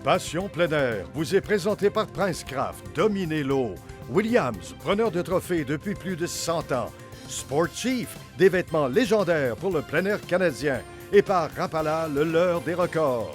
Passion plein air vous est présenté par Prince Craft, Dominez l'eau. Williams, preneur de trophées depuis plus de 100 ans. Sport Chief, des vêtements légendaires pour le plein air canadien. Et par Rapala, le leurre des records.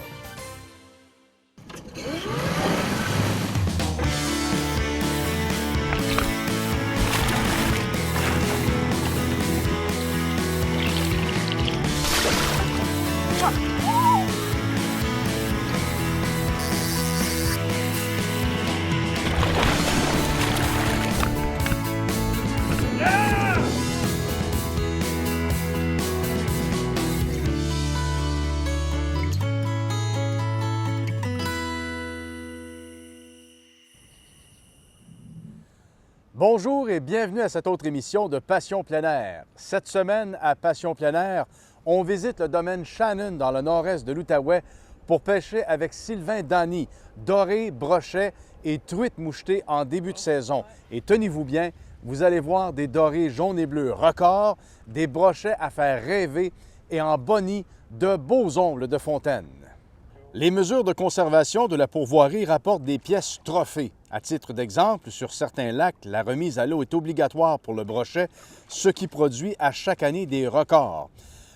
Bonjour et bienvenue à cette autre émission de Passion plein air. Cette semaine, à Passion plein air, on visite le domaine Shannon dans le nord-est de l'Outaouais pour pêcher avec Sylvain Dany, doré, brochet et truite mouchetée en début de saison. Et tenez-vous bien, vous allez voir des dorés jaunes et bleus records, des brochets à faire rêver et en bonnie de beaux ongles de fontaine. Les mesures de conservation de la pourvoirie rapportent des pièces trophées. À titre d'exemple, sur certains lacs, la remise à l'eau est obligatoire pour le brochet, ce qui produit à chaque année des records.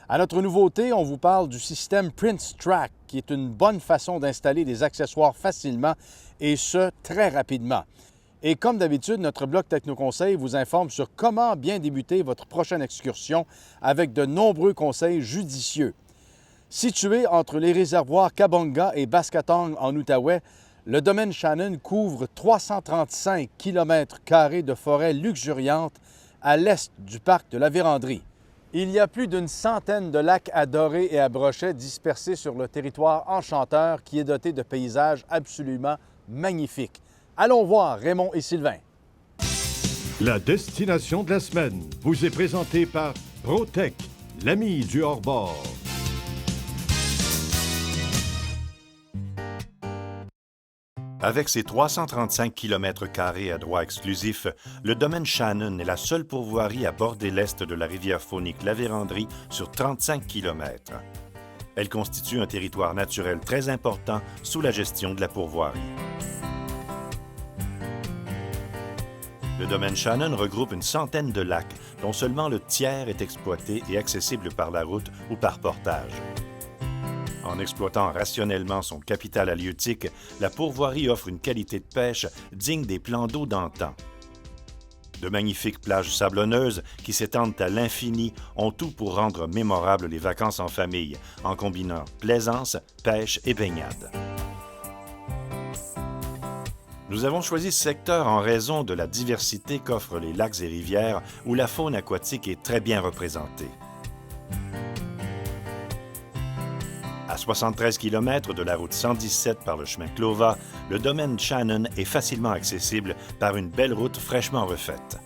À notre nouveauté, on vous parle du système Prince Track, qui est une bonne façon d'installer des accessoires facilement et ce, très rapidement. Et comme d'habitude, notre bloc Techno-Conseil vous informe sur comment bien débuter votre prochaine excursion avec de nombreux conseils judicieux. Situé entre les réservoirs Kabonga et Baskatong en Outaouais, le domaine Shannon couvre 335 km² de forêt luxuriante à l'est du parc de la Vérandrie. Il y a plus d'une centaine de lacs à dorés et à brochets dispersés sur le territoire enchanteur qui est doté de paysages absolument magnifiques. Allons voir Raymond et Sylvain. La destination de la semaine vous est présentée par ProTech, l'ami du hors-bord. Avec ses 335 km² à droit exclusif, le domaine Shannon est la seule pourvoirie à border l'est de la rivière faunique La Vérandrie sur 35 km. Elle constitue un territoire naturel très important sous la gestion de la pourvoirie. Le domaine Shannon regroupe une centaine de lacs, dont seulement le tiers est exploité et accessible par la route ou par portage. En exploitant rationnellement son capital halieutique, la pourvoirie offre une qualité de pêche digne des plans d'eau d'antan. De magnifiques plages sablonneuses qui s'étendent à l'infini ont tout pour rendre mémorables les vacances en famille, en combinant plaisance, pêche et baignade. Nous avons choisi ce secteur en raison de la diversité qu'offrent les lacs et rivières où la faune aquatique est très bien représentée. À 73 km de la route 117 par le chemin Clova, le domaine Shannon est facilement accessible par une belle route fraîchement refaite.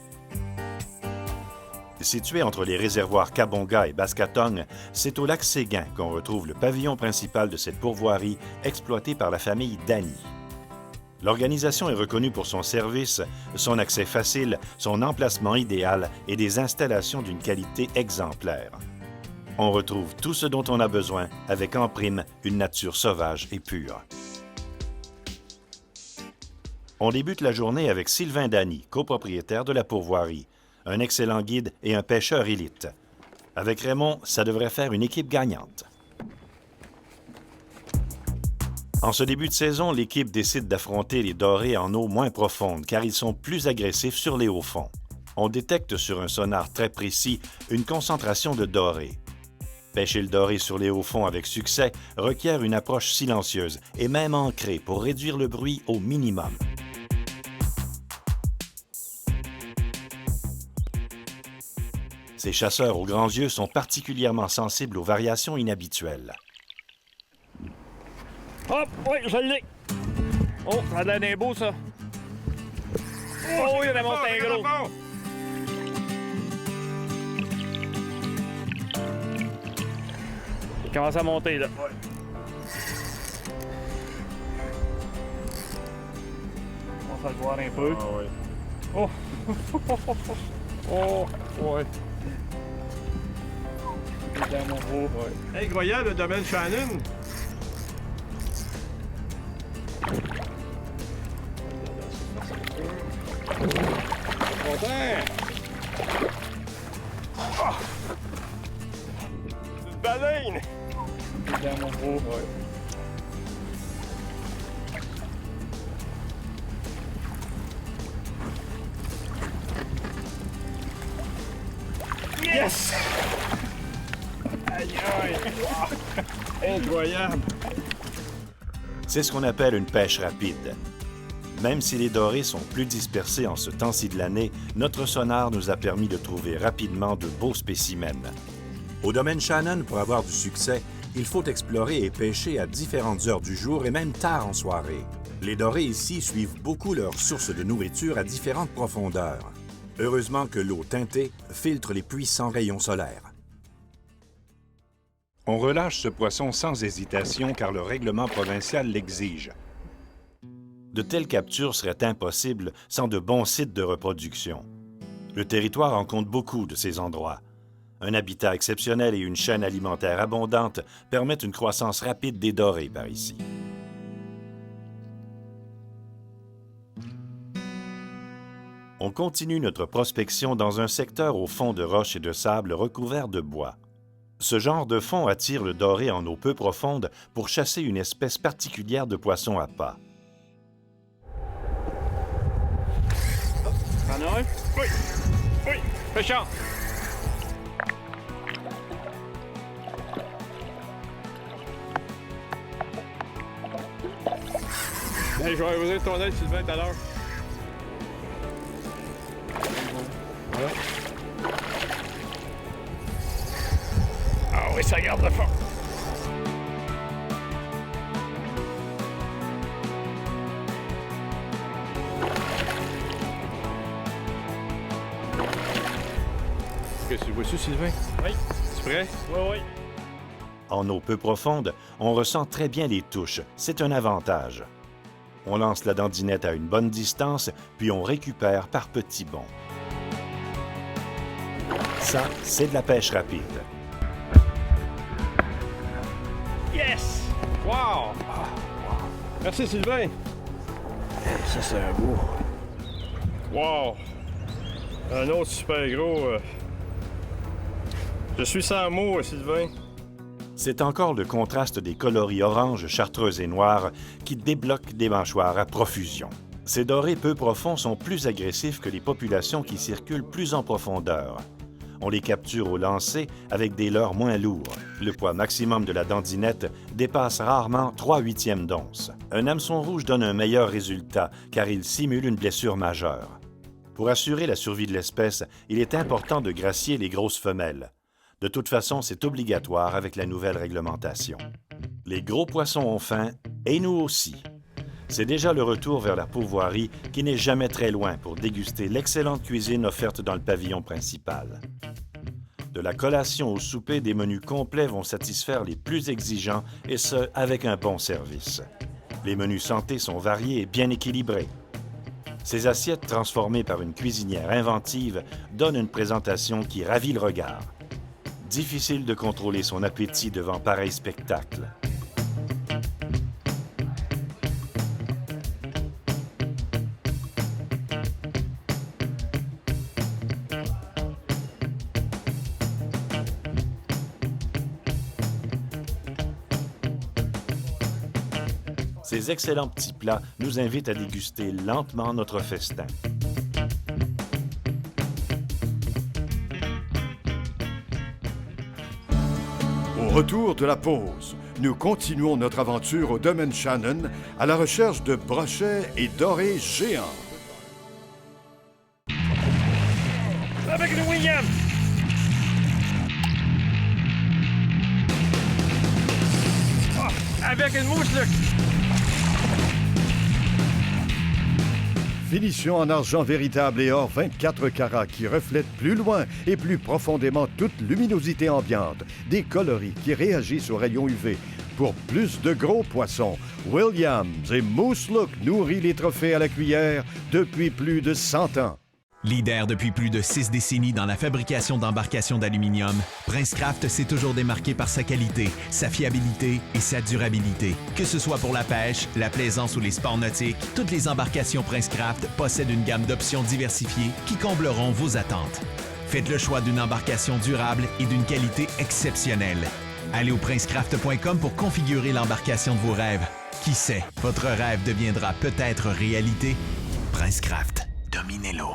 Situé entre les réservoirs Kabonga et Baskatong, c'est au lac Séguin qu'on retrouve le pavillon principal de cette pourvoirie exploitée par la famille Dany. L'organisation est reconnue pour son service, son accès facile, son emplacement idéal et des installations d'une qualité exemplaire. On retrouve tout ce dont on a besoin avec en prime une nature sauvage et pure. On débute la journée avec Sylvain Dany, copropriétaire de la pourvoirie, un excellent guide et un pêcheur élite. Avec Raymond, ça devrait faire une équipe gagnante. En ce début de saison, l'équipe décide d'affronter les dorés en eau moins profonde car ils sont plus agressifs sur les hauts fonds. On détecte sur un sonar très précis une concentration de dorés. Pêcher le doré sur les hauts fonds avec succès requiert une approche silencieuse et même ancrée pour réduire le bruit au minimum. Ces chasseurs aux grands yeux sont particulièrement sensibles aux variations inhabituelles. Hop, oui, je l'ai. Oh, ça a l'air beau, ça. Oh, il y en a monté un gros. Il commence à monter, là. Ouais. On va le voir un peu. Ah, ouais. Oh! Oh! Ouais. Dans mon beau. Ouais. Incroyable, le domaine Shannon. Content! Oh! Une baleine! Dans mon beau. Ouais. Yes! Aïe aïe! Wow. Incroyable! C'est ce qu'on appelle une pêche rapide. Même si les dorés sont plus dispersés en ce temps-ci de l'année, notre sonar nous a permis de trouver rapidement de beaux spécimens. Au domaine Shannon, pour avoir du succès, il faut explorer et pêcher à différentes heures du jour et même tard en soirée. Les dorés ici suivent beaucoup leurs sources de nourriture à différentes profondeurs. Heureusement que l'eau teintée filtre les puissants rayons solaires. On relâche ce poisson sans hésitation car le règlement provincial l'exige. De telles captures seraient impossibles sans de bons sites de reproduction. Le territoire en compte beaucoup de ces endroits. Un habitat exceptionnel et une chaîne alimentaire abondante permettent une croissance rapide des dorés par ici. On continue notre prospection dans un secteur au fond de roches et de sable recouvert de bois. Ce genre de fond attire le doré en eau peu profonde pour chasser une espèce particulière de poisson à pas. T'en as un? Oui! Oui! Pêcheur! Hey, je vais avoir besoin de ton aide, Sylvain, tout à l'heure. Voilà. Ah oui, ça garde le fond. Est-ce que tu vois ça, Sylvain? Oui. Tu prêt? Oui, oui. En eau peu profonde, on ressent très bien les touches. C'est un avantage. On lance la dandinette à une bonne distance, puis on récupère par petits bonds. Ça, c'est de la pêche rapide. Yes! Wow! Merci, Sylvain. Ça, c'est un beau. Wow! Un autre super gros. Je suis sans mots, Sylvain. C'est encore le contraste des coloris orange, chartreuse et noire qui débloquent des mâchoires à profusion. Ces dorés peu profonds sont plus agressifs que les populations qui circulent plus en profondeur. On les capture au lancer avec des leurres moins lourds. Le poids maximum de la dandinette dépasse rarement 3/8 d'once. Un hameçon rouge donne un meilleur résultat car il simule une blessure majeure. Pour assurer la survie de l'espèce, il est important de gracier les grosses femelles. De toute façon, c'est obligatoire avec la nouvelle réglementation. Les gros poissons ont faim, et nous aussi. C'est déjà le retour vers la pourvoirie qui n'est jamais très loin pour déguster l'excellente cuisine offerte dans le pavillon principal. De la collation au souper, des menus complets vont satisfaire les plus exigeants, et ce, avec un bon service. Les menus santé sont variés et bien équilibrés. Ces assiettes transformées par une cuisinière inventive donnent une présentation qui ravit le regard. Difficile de contrôler son appétit devant pareil spectacle. Ces excellents petits plats nous invitent à déguster lentement notre festin. Au retour de la pause, nous continuons notre aventure au domaine Shannon à la recherche de brochets et dorés géants. Avec le William! Oh, avec une mouche, là! Finition en argent véritable et or 24 carats qui reflète plus loin et plus profondément toute luminosité ambiante, des coloris qui réagissent aux rayons UV. Pour plus de gros poissons, Williams et Moose Look nourrit les trophées à la cuillère depuis plus de 100 ans. Leader depuis plus de 6 décennies dans la fabrication d'embarcations d'aluminium, Princecraft s'est toujours démarqué par sa qualité, sa fiabilité et sa durabilité. Que ce soit pour la pêche, la plaisance ou les sports nautiques, toutes les embarcations Princecraft possèdent une gamme d'options diversifiées qui combleront vos attentes. Faites le choix d'une embarcation durable et d'une qualité exceptionnelle. Allez au princecraft.com pour configurer l'embarcation de vos rêves. Qui sait, votre rêve deviendra peut-être réalité. Princecraft, dominez-l'eau.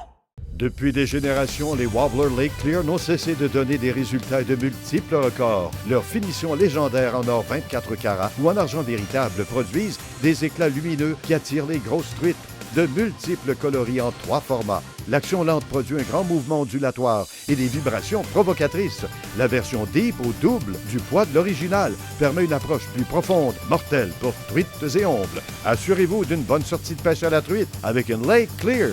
Depuis des générations, les Wobbler Lake Clear n'ont cessé de donner des résultats et de multiples records. Leur finition légendaire en or 24 carats ou en argent véritable produisent des éclats lumineux qui attirent les grosses truites. De multiples coloris en 3 formats. L'action lente produit un grand mouvement ondulatoire et des vibrations provocatrices. La version Deep au double du poids de l'original permet une approche plus profonde, mortelle pour truites et ombles. Assurez-vous d'une bonne sortie de pêche à la truite avec une Lake Clear.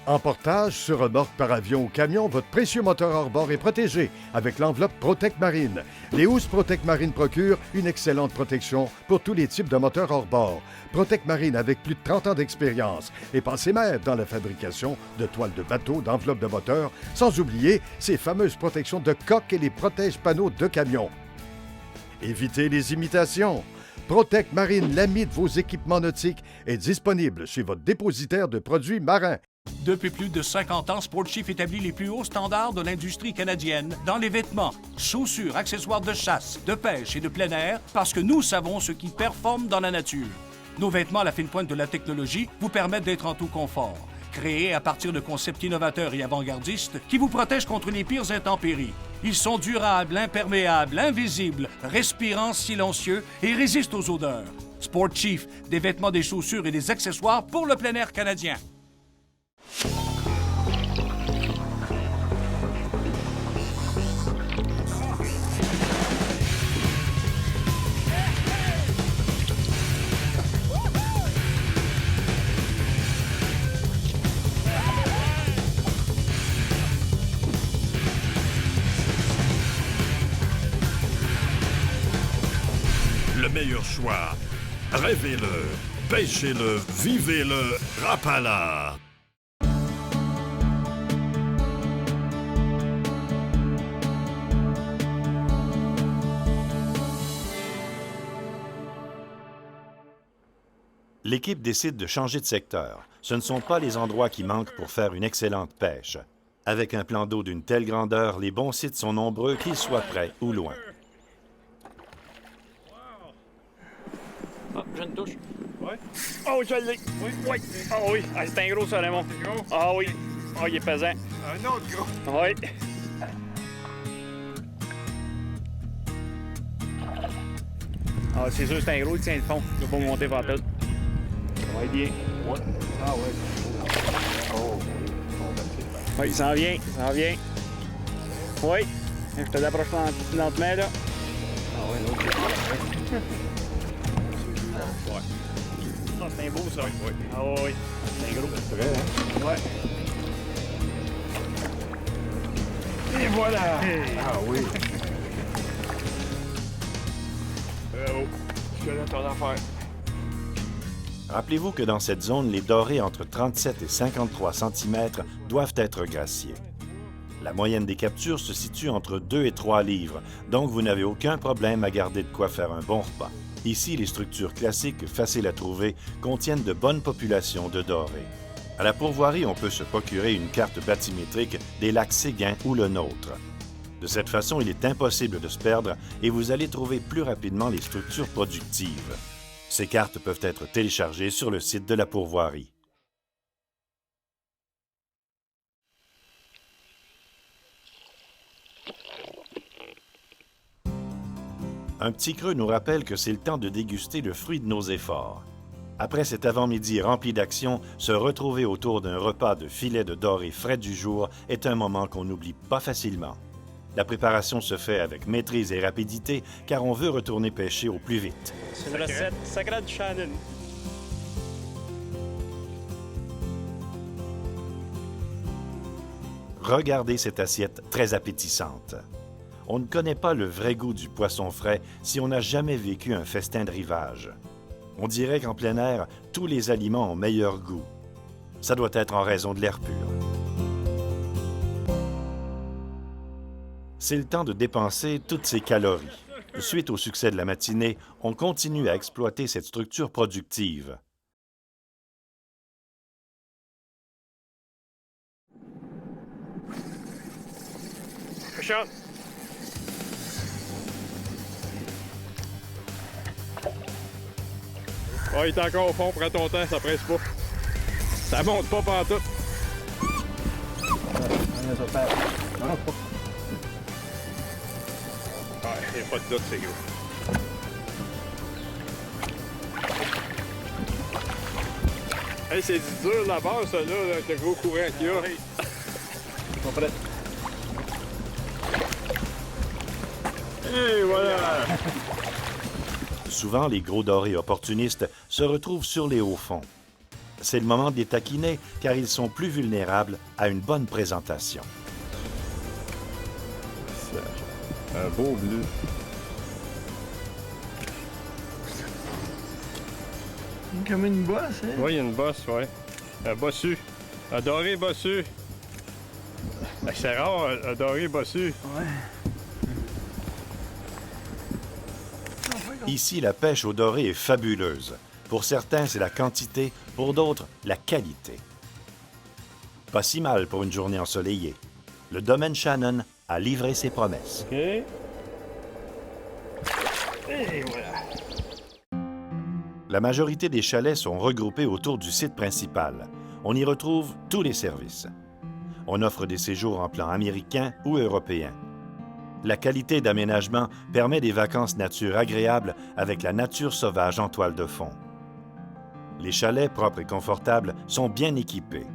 En portage, sur remorque par avion ou camion, votre précieux moteur hors-bord est protégé avec l'enveloppe Protect Marine. Les housses Protect Marine procurent une excellente protection pour tous les types de moteurs hors-bord. Protect Marine avec plus de 30 ans d'expérience et passé maître dans la fabrication de toiles de bateau, d'enveloppes de moteur, sans oublier ces fameuses protections de coque et les protège-panneaux de camion. Évitez les imitations. Protect Marine, l'ami de vos équipements nautiques, est disponible chez votre dépositaire de produits marins. Depuis plus de 50 ans, Sportchief établit les plus hauts standards de l'industrie canadienne dans les vêtements, chaussures, accessoires de chasse, de pêche et de plein air parce que nous savons ce qui performe dans la nature. Nos vêtements à la fine pointe de la technologie vous permettent d'être en tout confort. Créés à partir de concepts innovateurs et avant-gardistes qui vous protègent contre les pires intempéries. Ils sont durables, imperméables, invisibles, respirants, silencieux et résistent aux odeurs. Sportchief, des vêtements, des chaussures et des accessoires pour le plein air canadien. Le meilleur choix. Rêvez-le, pêchez-le, vivez-le, Rapala. L'équipe décide de changer de secteur. Ce ne sont pas les endroits qui manquent pour faire une excellente pêche. Avec un plan d'eau d'une telle grandeur, les bons sites sont nombreux, qu'ils soient près ou loin. Ah, j'ai une touche. Oui. Oh, je l'ai. Oui. Oui. Ah oui. Ah, c'est un gros, ça, Raymond. C'est gros? Ah oui. Ah, il est pesant. Un autre gros. Oui. Ah, c'est sûr, c'est un gros, il tient le fond. Il va pas monter vers la tête. Ça va être bien. Ouais. Ah ouais. Oh. Oui, il s'en vient. Il s'en vient. Oui. Je te l'approche lentement, là. Ah ouais, l'autre. Ouais. Ah, c'est un beau, ça. Oui. Ah oui. C'est un gros. C'est vrai, hein? Ouais. Et voilà! Hey. Ah oui. Bravo. Je te donne ton affaire. Rappelez-vous que dans cette zone, les dorés entre 37 et 53 cm doivent être graciés. La moyenne des captures se situe entre 2 et 3 livres, donc vous n'avez aucun problème à garder de quoi faire un bon repas. Ici, les structures classiques, faciles à trouver, contiennent de bonnes populations de dorés. À la pourvoirie, on peut se procurer une carte bathymétrique des lacs Séguin ou le nôtre. De cette façon, il est impossible de se perdre et vous allez trouver plus rapidement les structures productives. Ces cartes peuvent être téléchargées sur le site de la pourvoirie. Un petit creux nous rappelle que c'est le temps de déguster le fruit de nos efforts. Après cet avant-midi rempli d'action, se retrouver autour d'un repas de filets de doré frais du jour est un moment qu'on n'oublie pas facilement. La préparation se fait avec maîtrise et rapidité car on veut retourner pêcher au plus vite. C'est une recette sacrée du Shannon. Regardez cette assiette très appétissante. On ne connaît pas le vrai goût du poisson frais si on n'a jamais vécu un festin de rivage. On dirait qu'en plein air, tous les aliments ont meilleur goût. Ça doit être en raison de l'air pur. C'est le temps de dépenser toutes ces calories. Suite au succès de la matinée, on continue à exploiter cette structure productive. Shot. Oh, il est encore au fond, prends ton temps, ça presse pas. Ça monte pas pantoute. Ah, il n'y a pas de doute, c'est gros. Hey, c'est dur la base, ça, là, avec le gros courant qu'il y a. Ils sont prêts. Et voilà! Souvent, les gros dorés opportunistes se retrouvent sur les hauts fonds. C'est le moment de les taquiner car ils sont plus vulnérables à une bonne présentation. Un beau bleu. Comme une bosse, hein? Oui, il y a une bosse, oui. Un bossu. Un doré bossu. C'est rare, un doré bossu. Ouais. Ici, la pêche au doré est fabuleuse. Pour certains, c'est la quantité, pour d'autres, la qualité. Pas si mal pour une journée ensoleillée. Le domaine Shannon a livré ses promesses. OK. Et voilà. La majorité des chalets sont regroupés autour du site principal. On y retrouve tous les services. On offre des séjours en plan américain ou européen. La qualité d'aménagement permet des vacances nature agréables avec la nature sauvage en toile de fond. Les chalets propres et confortables sont bien équipés.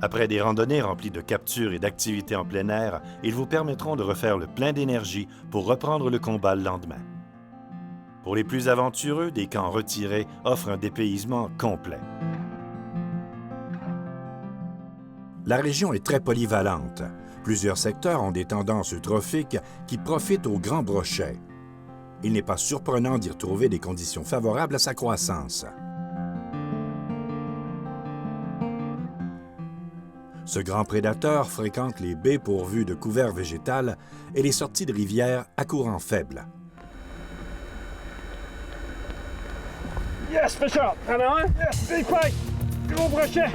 Après des randonnées remplies de captures et d'activités en plein air, ils vous permettront de refaire le plein d'énergie pour reprendre le combat le lendemain. Pour les plus aventureux, des camps retirés offrent un dépaysement complet. La région est très polyvalente. Plusieurs secteurs ont des tendances eutrophiques qui profitent aux grands brochets. Il n'est pas surprenant d'y retrouver des conditions favorables à sa croissance. Ce grand prédateur fréquente les baies pourvues de couverts végétal et les sorties de rivières à courant faible. Yes, fish up! T'en as un? Yes, big pike! Gros brochet!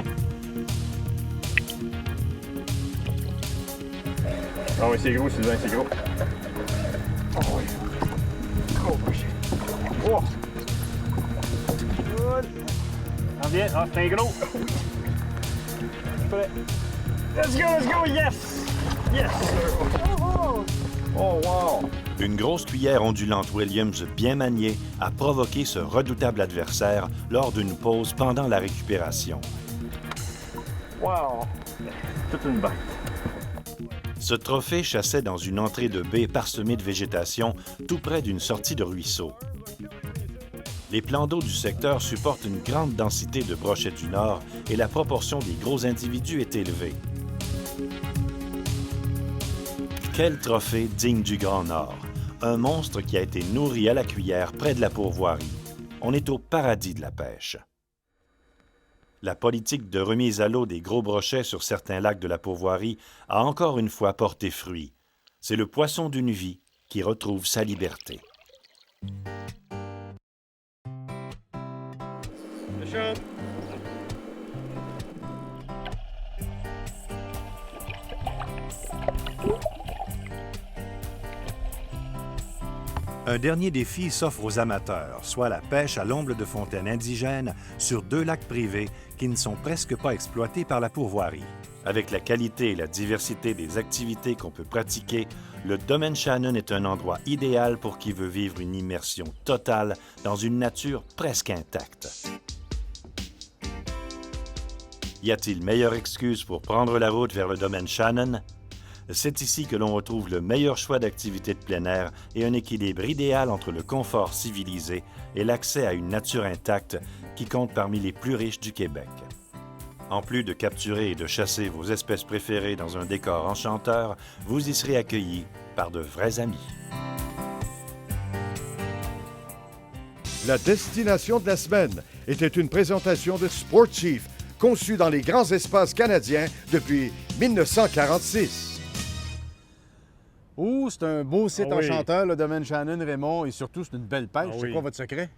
Ah oui, c'est gros, Sylvain, c'est gros. Oh oui. Gros brochet. Oh! Good. Ah bien, ah, c'est un gros. Prêt. Let's go, yes! Yes! Oh, oh wow! Une grosse cuillère ondulante Williams bien maniée a provoqué ce redoutable adversaire lors d'une pause pendant la récupération. Wow! Toute une bête. Ce trophée chassait dans une entrée de baie parsemée de végétation tout près d'une sortie de ruisseau. Les plans d'eau du secteur supportent une grande densité de brochets du Nord et la proportion des gros individus est élevée. Quel trophée digne du Grand Nord! Un monstre qui a été nourri à la cuillère près de la pourvoirie. On est au paradis de la pêche. La politique de remise à l'eau des gros brochets sur certains lacs de la pourvoirie a encore une fois porté fruit. C'est le poisson d'une vie qui retrouve sa liberté. Un dernier défi s'offre aux amateurs, soit la pêche à l'omble de fontaines indigènes sur 2 lacs privés qui ne sont presque pas exploités par la pourvoirie. Avec la qualité et la diversité des activités qu'on peut pratiquer, le domaine Shannon est un endroit idéal pour qui veut vivre une immersion totale dans une nature presque intacte. Y a-t-il meilleure excuse pour prendre la route vers le domaine Shannon? C'est ici que l'on retrouve le meilleur choix d'activités de plein air et un équilibre idéal entre le confort civilisé et l'accès à une nature intacte qui compte parmi les plus riches du Québec. En plus de capturer et de chasser vos espèces préférées dans un décor enchanteur, vous y serez accueillis par de vrais amis. La destination de la semaine était une présentation de Sport Chief, conçu dans les grands espaces canadiens depuis 1946. Oh, c'est un beau site Ah oui. enchanteur, le domaine Shannon, Raymond, et surtout, c'est une belle pêche. Ah C'est oui. quoi votre secret?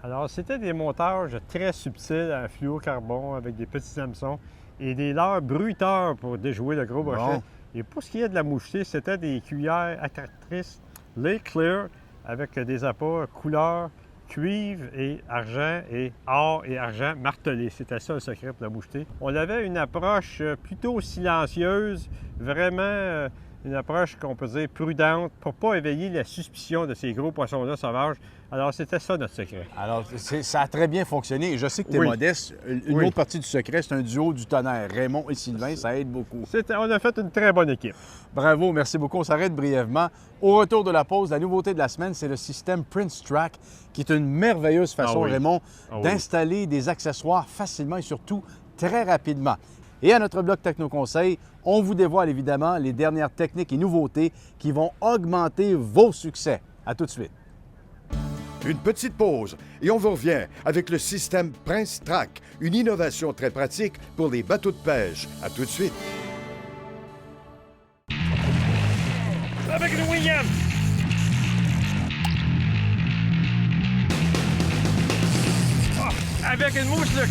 Alors, c'était des montages très subtils en fluocarbone avec des petits hameçons et des leurres bruiteurs pour déjouer le gros brochet. Bon. Et pour ce qui est de la moucheté, c'était des cuillères attractrices Lake Clear avec des appâts couleur cuivre et argent et or et argent martelé. C'était ça le secret pour la moucheté. On avait une approche plutôt silencieuse, vraiment une approche qu'on peut dire prudente pour ne pas éveiller la suspicion de ces gros poissons-là sauvages. Alors, c'était ça notre secret. Alors, ça a très bien fonctionné. Et je sais que tu es Oui. modeste. Une Oui. autre partie du secret, c'est un duo du tonnerre. Raymond et Sylvain, ça aide beaucoup. On a fait une très bonne équipe. Bravo, merci beaucoup. On s'arrête brièvement. Au retour de la pause, la nouveauté de la semaine, c'est le système Prince Track, qui est une merveilleuse façon, Ah oui. Raymond, Ah oui. d'installer des accessoires facilement et surtout très rapidement. Et à notre bloc Techno-Conseil, on vous dévoile évidemment les dernières techniques et nouveautés qui vont augmenter vos succès. À tout de suite. Une petite pause et on vous revient avec le système Prince Track, une innovation très pratique pour les bateaux de pêche. À tout de suite. Avec le William! Avec une mouche, Luc!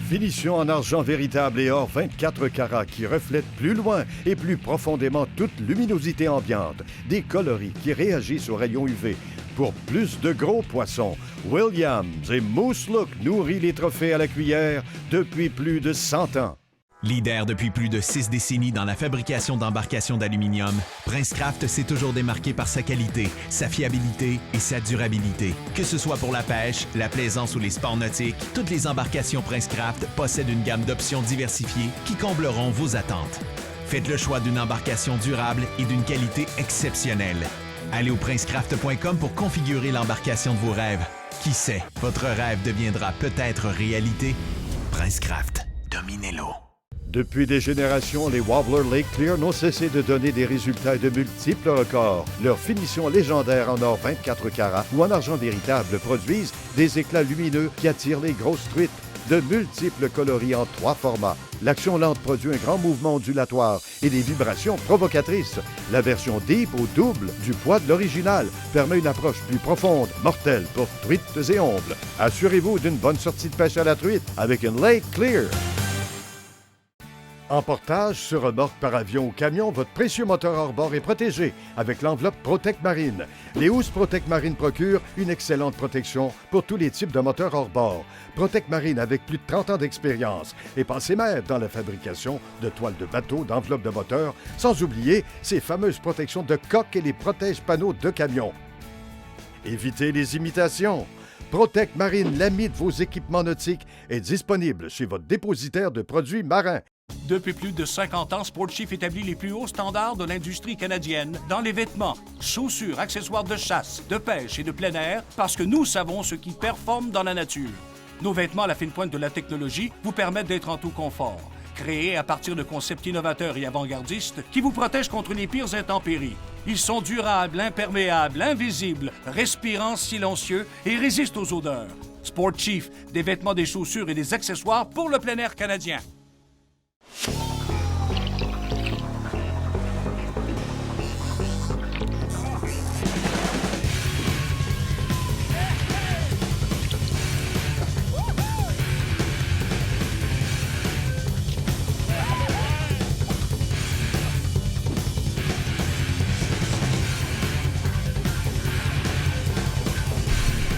Finition en argent véritable et or 24 carats qui reflète plus loin et plus profondément toute luminosité ambiante. Des coloris qui réagissent aux rayons UV. Pour plus de gros poissons, Williams et Moose Look nourrit les trophées à la cuillère depuis plus de 100 ans. Leader depuis plus de 6 décennies dans la fabrication d'embarcations d'aluminium, Princecraft s'est toujours démarqué par sa qualité, sa fiabilité et sa durabilité. Que ce soit pour la pêche, la plaisance ou les sports nautiques, toutes les embarcations Princecraft possèdent une gamme d'options diversifiées qui combleront vos attentes. Faites le choix d'une embarcation durable et d'une qualité exceptionnelle. Allez au princecraft.com pour configurer l'embarcation de vos rêves. Qui sait, votre rêve deviendra peut-être réalité. Princecraft, dominez-le. Depuis des générations, les Wobbler Lake Clear n'ont cessé de donner des résultats et de multiples records. Leur finition légendaire en or 24 carats ou en argent véritable produisent des éclats lumineux qui attirent les grosses truites. De multiples coloris en 3 formats. L'action lente produit un grand mouvement ondulatoire et des vibrations provocatrices. La version Deep au double du poids de l'original permet une approche plus profonde, mortelle pour truites et ombles. Assurez-vous d'une bonne sortie de pêche à la truite avec une Lake Clear. En portage, sur remorque par avion ou camion, votre précieux moteur hors-bord est protégé avec l'enveloppe Protect Marine. Les housses Protect Marine procurent une excellente protection pour tous les types de moteurs hors-bord. Protect Marine avec plus de 30 ans d'expérience et passé maître dans la fabrication de toiles de bateau, d'enveloppes de moteur, sans oublier ces fameuses protections de coque et les protège-panneaux de camion. Évitez les imitations. Protect Marine, l'ami de vos équipements nautiques, est disponible chez votre dépositaire de produits marins. Depuis plus de 50 ans, Sportchief établit les plus hauts standards de l'industrie canadienne dans les vêtements, chaussures, accessoires de chasse, de pêche et de plein air parce que nous savons ce qui performe dans la nature. Nos vêtements à la fine pointe de la technologie vous permettent d'être en tout confort. Créés à partir de concepts innovateurs et avant-gardistes qui vous protègent contre les pires intempéries. Ils sont durables, imperméables, invisibles, respirants, silencieux et résistent aux odeurs. Sportchief, des vêtements, des chaussures et des accessoires pour le plein air canadien.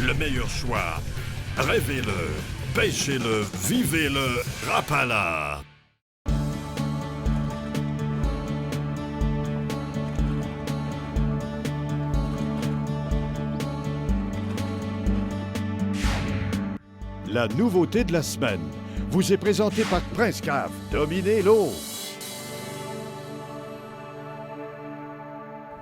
Le meilleur choix. Rêvez-le, pêchez-le, vivez-le, Rapala. La nouveauté de la semaine vous est présentée par Princecraft. Dominez l'eau.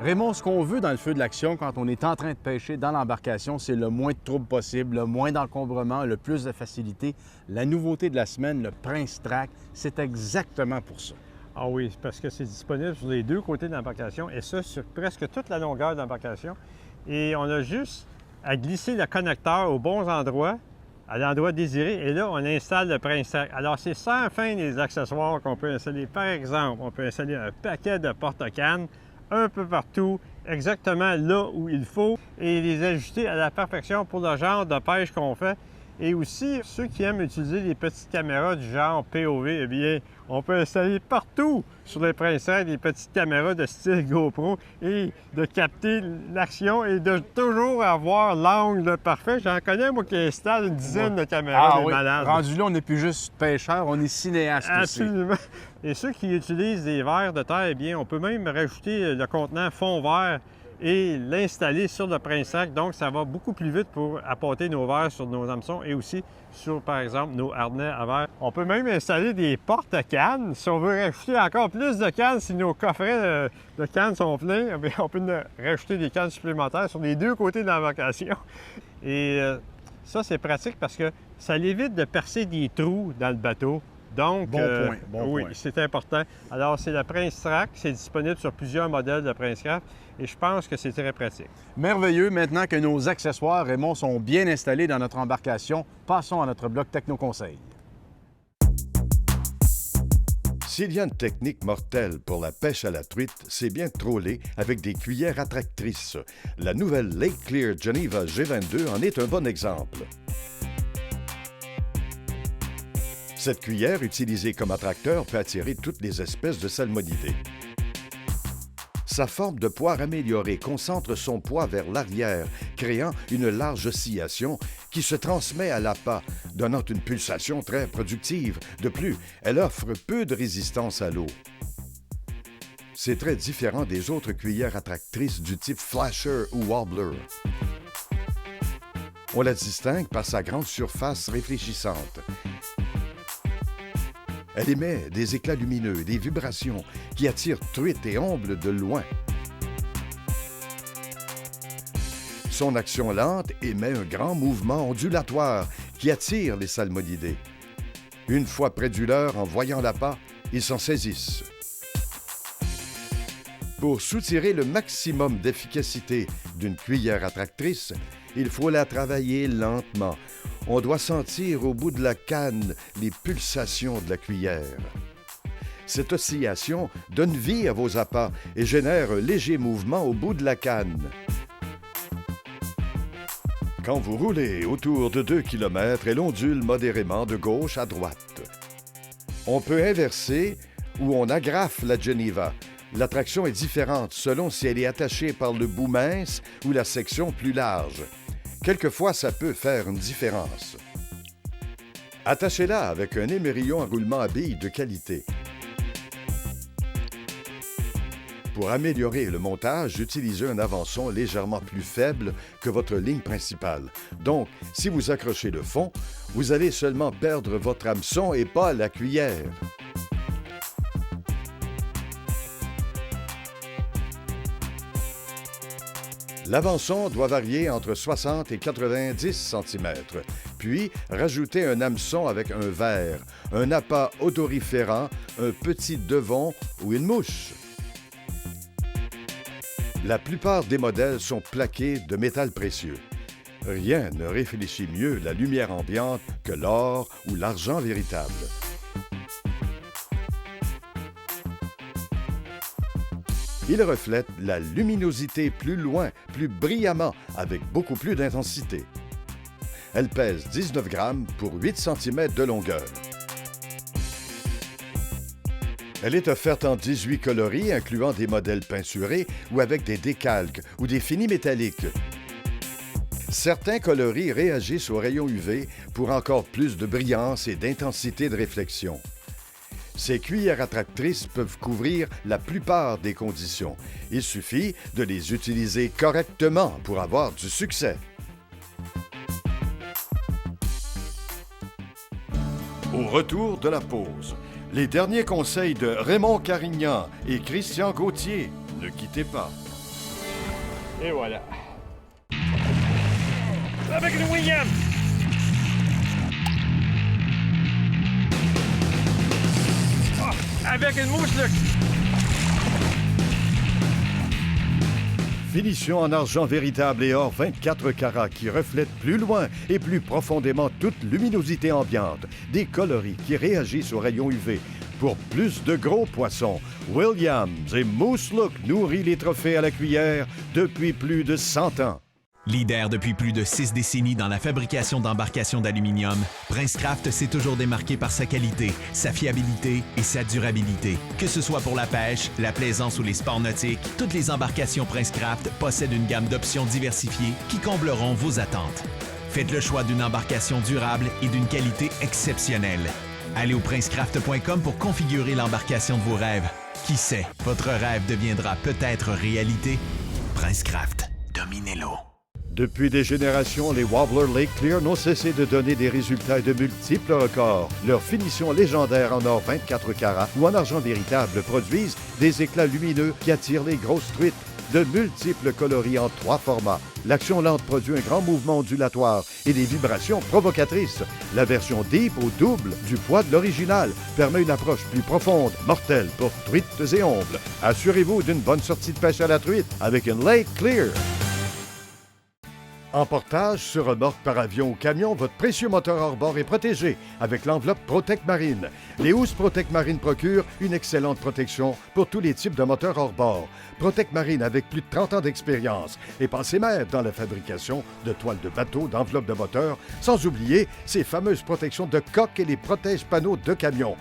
Raymond, ce qu'on veut dans le feu de l'action quand on est en train de pêcher dans l'embarcation, c'est le moins de troubles possible, le moins d'encombrement, le plus de facilité. La nouveauté de la semaine, le Prince Track, c'est exactement pour ça. Ah oui, parce que c'est disponible sur les deux côtés de l'embarcation et ça sur presque toute la longueur de l'embarcation. Et on a juste à glisser le connecteur aux bons endroits, à l'endroit désiré, et là, on installe le Prince-Rack. Alors, c'est sans fin des accessoires qu'on peut installer. Par exemple, on peut installer un paquet de porte-cannes un peu partout, exactement là où il faut, et les ajuster à la perfection pour le genre de pêche qu'on fait. Et aussi, ceux qui aiment utiliser des petites caméras du genre POV, eh bien, on peut installer partout sur les Prince-Rack des petites caméras de style GoPro et de capter l'action et de toujours avoir l'angle parfait. J'en connais, moi, qui installe une dizaine de caméras, des malades. Rendu là, on n'est plus juste pêcheur, on est cinéaste aussi. Absolument. Et ceux qui utilisent des verres de terre, eh bien, on peut même rajouter le contenant fond vert et l'installer sur le Prince-Rack. Donc, ça va beaucoup plus vite pour apporter nos verres sur nos hameçons et aussi sur, par exemple, nos harnais à verre. On peut même installer des porte-cannes. Si on veut rajouter encore plus de cannes, si nos coffrets de cannes sont pleins, bien, on peut rajouter des cannes supplémentaires sur les deux côtés de l'embarcation. Et ça, c'est pratique parce que ça évite de percer des trous dans le bateau. Donc, Bon oui, point. c'est important. Alors, c'est le Prince-Rack, c'est disponible sur plusieurs modèles de Prince-Craft et je pense que c'est très pratique. Merveilleux. Maintenant que nos accessoires, Raymond, sont bien installés dans notre embarcation, passons à notre bloc Techno-Conseil. S'il y a une technique mortelle pour la pêche à la truite, c'est bien de troller avec des cuillères attractrices. La nouvelle Lake Clear Geneva G22 en est un bon exemple. Cette cuillère, utilisée comme attracteur, peut attirer toutes les espèces de salmonidés. Sa forme de poire améliorée concentre son poids vers l'arrière, créant une large oscillation qui se transmet à l'appât, donnant une pulsation très productive. De plus, elle offre peu de résistance à l'eau. C'est très différent des autres cuillères attractrices du type Flasher ou Wobbler. On la distingue par sa grande surface réfléchissante. Elle émet des éclats lumineux, des vibrations qui attirent truites et ombles de loin. Son action lente émet un grand mouvement ondulatoire qui attire les salmonidés. Une fois près du leurre, en voyant l'appât, ils s'en saisissent. Pour soutirer le maximum d'efficacité d'une cuillère attractrice, il faut la travailler lentement. On doit sentir au bout de la canne les pulsations de la cuillère. Cette oscillation donne vie à vos appâts et génère un léger mouvement au bout de la canne. Quand vous roulez autour de 2 km, elle ondule modérément de gauche à droite. On peut inverser ou on agrafe la Geneva. L'attraction est différente selon si elle est attachée par le bout mince ou la section plus large. Quelquefois, ça peut faire une différence. Attachez-la avec un émerillon à roulement à billes de qualité. Pour améliorer le montage, utilisez un avançon légèrement plus faible que votre ligne principale. Donc, si vous accrochez le fond, vous allez seulement perdre votre hameçon et pas la cuillère. L'avançon doit varier entre 60 et 90 cm. Puis, rajoutez un hameçon avec un verre, un appât odoriférant, un petit devon ou une mouche. La plupart des modèles sont plaqués de métal précieux. Rien ne réfléchit mieux la lumière ambiante que l'or ou l'argent véritable. Il reflète la luminosité plus loin, plus brillamment, avec beaucoup plus d'intensité. Elle pèse 19 grammes pour 8 cm de longueur. Elle est offerte en 18 coloris, incluant des modèles peinturés ou avec des décalques ou des finis métalliques. Certains coloris réagissent aux rayons UV pour encore plus de brillance et d'intensité de réflexion. Ces cuillères attractrices peuvent couvrir la plupart des conditions. Il suffit de les utiliser correctement pour avoir du succès. Au retour de la pause, les derniers conseils de Raymond Carignan et Christian Gauthier. Ne quittez pas. Et voilà. Avec le William! Avec une mouche, là. Finition en argent véritable et or 24 carats qui reflètent plus loin et plus profondément toute luminosité ambiante. Des coloris qui réagissent aux rayons UV. Pour plus de gros poissons, Williams et Moose Look nourrit les trophées à la cuillère depuis plus de 100 ans. Leader depuis plus de 6 décennies dans la fabrication d'embarcations d'aluminium, Princecraft s'est toujours démarqué par sa qualité, sa fiabilité et sa durabilité. Que ce soit pour la pêche, la plaisance ou les sports nautiques, toutes les embarcations Princecraft possèdent une gamme d'options diversifiées qui combleront vos attentes. Faites le choix d'une embarcation durable et d'une qualité exceptionnelle. Allez au princecraft.com pour configurer l'embarcation de vos rêves. Qui sait, votre rêve deviendra peut-être réalité. Princecraft, dominez-l'eau. Depuis des générations, les Wobbler Lake Clear n'ont cessé de donner des résultats et de multiples records. Leur finition légendaire en or 24 carats ou en argent véritable produisent des éclats lumineux qui attirent les grosses truites. De multiples coloris en 3 formats. L'action lente produit un grand mouvement ondulatoire et des vibrations provocatrices. La version Deep au double du poids de l'original permet une approche plus profonde, mortelle pour truites et ombles. Assurez-vous d'une bonne sortie de pêche à la truite avec une Lake Clear. En portage, sur remorque, par avion ou camion, votre précieux moteur hors-bord est protégé avec l'enveloppe Protect Marine. Les housses Protect Marine procurent une excellente protection pour tous les types de moteurs hors-bord. Protect Marine avec plus de 30 ans d'expérience et passé maître dans la fabrication de toiles de bateau, d'enveloppes de moteur, sans oublier ces fameuses protections de coque et les protège-panneaux de camion.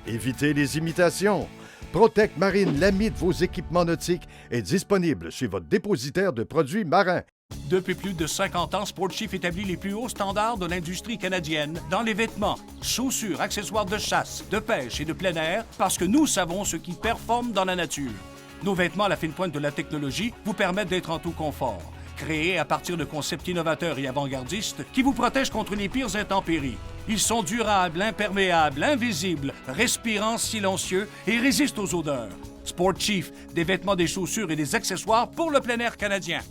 Évitez les imitations. Protect Marine, l'ami de vos équipements nautiques, est disponible chez votre dépositaire de produits marins. Depuis plus de 50 ans, Sportchief établit les plus hauts standards de l'industrie canadienne dans les vêtements, chaussures, accessoires de chasse, de pêche et de plein air parce que nous savons ce qui performe dans la nature. Nos vêtements à la fine pointe de la technologie vous permettent d'être en tout confort. Créés à partir de concepts innovateurs et avant-gardistes qui vous protègent contre les pires intempéries. Ils sont durables, imperméables, invisibles, respirants, silencieux et résistent aux odeurs. Sportchief, des vêtements, des chaussures et des accessoires pour le plein air canadien.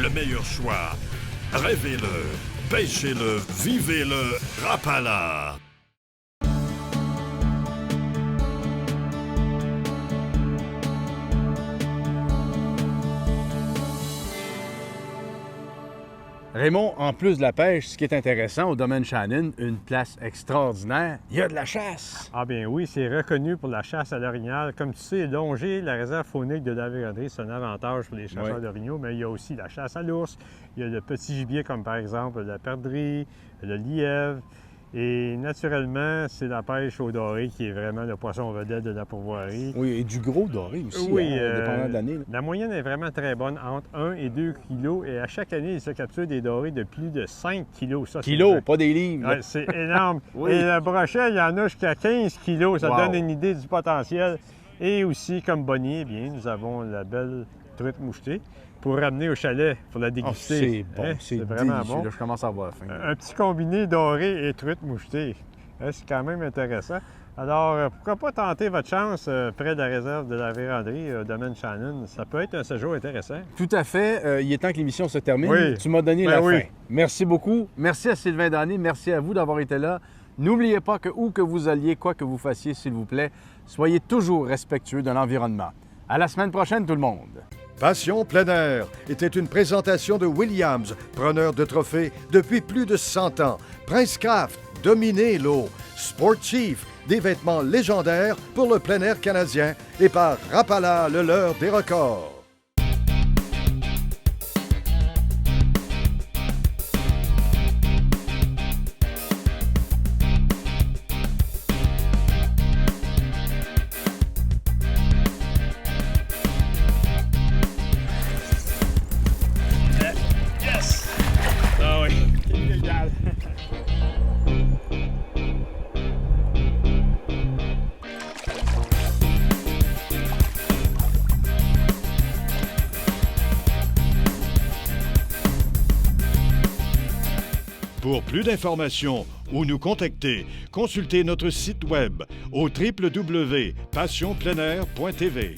Le meilleur choix. Rêvez-le, pêchez-le, vivez-le, Rapala. Raymond, en plus de la pêche, ce qui est intéressant au domaine Shannon, une place extraordinaire, il y a de la chasse. Ah bien oui, c'est reconnu pour la chasse à l'orignal. Comme tu sais, longer la réserve faunique de la Vérandrie, c'est un avantage pour les chasseurs d'orignaux, mais il y a aussi la chasse à l'ours, il y a le petit gibier comme par exemple la perdrix, le lièvre. Et naturellement, c'est la pêche au doré qui est vraiment le poisson vedette de la pourvoirie. Oui, et du gros doré aussi, oui, dépendant de l'année. La moyenne est vraiment très bonne, entre 1 et 2 kilos. Et à chaque année, il se capture des dorés de plus de 5 kilos. Ça, kilos, pas des livres. Ouais, c'est énorme. Oui. Et le brochet, il y en a jusqu'à 15 kilos. Ça donne une idée du potentiel. Et aussi, comme bonnier, eh bien, nous avons la belle truite mouchetée pour ramener au chalet, pour la déguster. C'est bon, hein? c'est vraiment délicieux. bon. Là, je commence à avoir faim. Un petit combiné doré et truite mouchetée. Hein, c'est quand même intéressant. Alors, pourquoi pas tenter votre chance près de la réserve de la Vérandrie, au domaine Shannon? Ça peut être un séjour intéressant. Tout à fait. Il est temps que l'émission se termine. Oui. Tu m'as donné Ben la oui. fin. Merci beaucoup. Merci à Sylvain Dany. Merci à vous d'avoir été là. N'oubliez pas que où que vous alliez, quoi que vous fassiez, s'il vous plaît, soyez toujours respectueux de l'environnement. À la semaine prochaine, tout le monde. Passion plein air était une présentation de Williams, preneur de trophées depuis plus de 100 ans. Princecraft, dominez l'eau. Sportchief, des vêtements légendaires pour le plein air canadien. Et par Rapala, le leur des records. Ah oui. Illégal. Pour plus d'informations ou nous contacter, consultez notre site web au www.passionpleinair.tv.